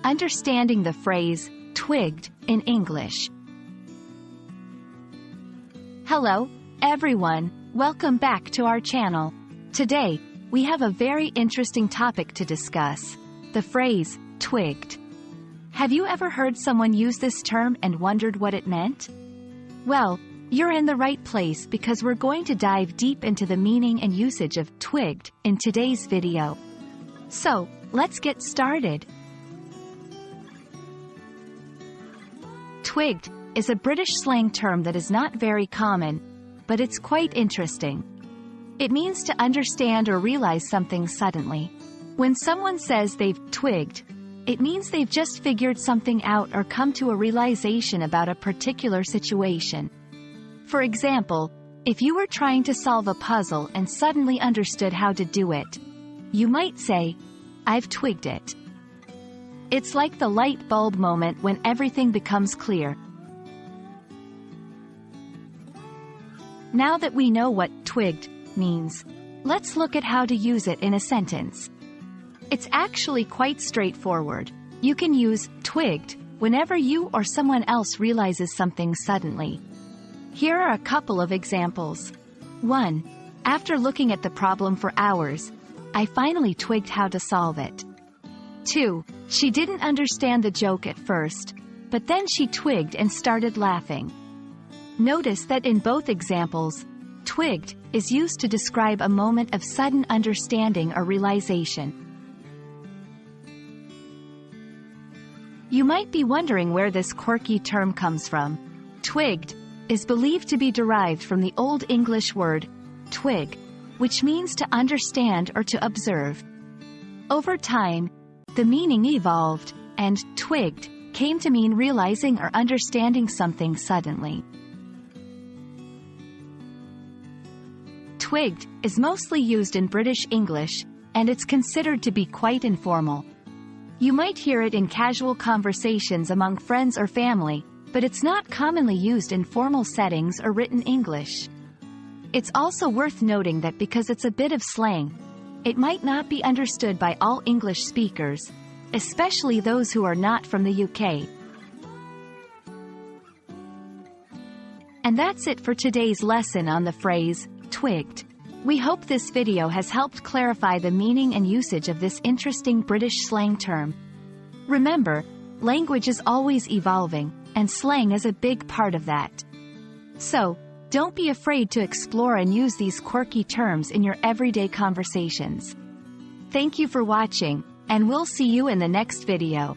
Understanding the phrase, twigged, in English. Hello, everyone, welcome back to our channel. Today, we have a very interesting topic to discuss, the phrase, twigged. Have you ever heard someone use this term and wondered what it meant? Well, you're in the right place because we're going to dive deep into the meaning and usage of twigged in today's video. So, let's get started. Twigged is a British slang term that is not very common, but it's quite interesting. It means to understand or realize something suddenly. When someone says they've twigged, it means they've just figured something out or come to a realization about a particular situation. For example, if you were trying to solve a puzzle and suddenly understood how to do it, you might say, "I've twigged it." It's like the light bulb moment when everything becomes clear. Now that we know what twigged means, let's look at how to use it in a sentence. It's actually quite straightforward. You can use twigged whenever you or someone else realizes something suddenly. Here are a couple of examples. 1. After looking at the problem for hours, I finally twigged how to solve it. 2. She didn't understand the joke at first, but then she twigged and started laughing. Notice that in both examples, twigged is used to describe a moment of sudden understanding or realization. You might be wondering where this quirky term comes from. Twigged is believed to be derived from the Old English word, twig, which means to understand or to observe. Over time, the meaning evolved, and twigged came to mean realizing or understanding something suddenly. Twigged is mostly used in British English, and it's considered to be quite informal. You might hear it in casual conversations among friends or family, but it's not commonly used in formal settings or written English. It's also worth noting that because it's a bit of slang, it might not be understood by all English speakers, especially those who are not from the UK. And that's it for today's lesson on the phrase, twigged. We hope this video has helped clarify the meaning and usage of this interesting British slang term. Remember, language is always evolving, and slang is a big part of that. So, don't be afraid to explore and use these quirky terms in your everyday conversations. Thank you for watching, and we'll see you in the next video.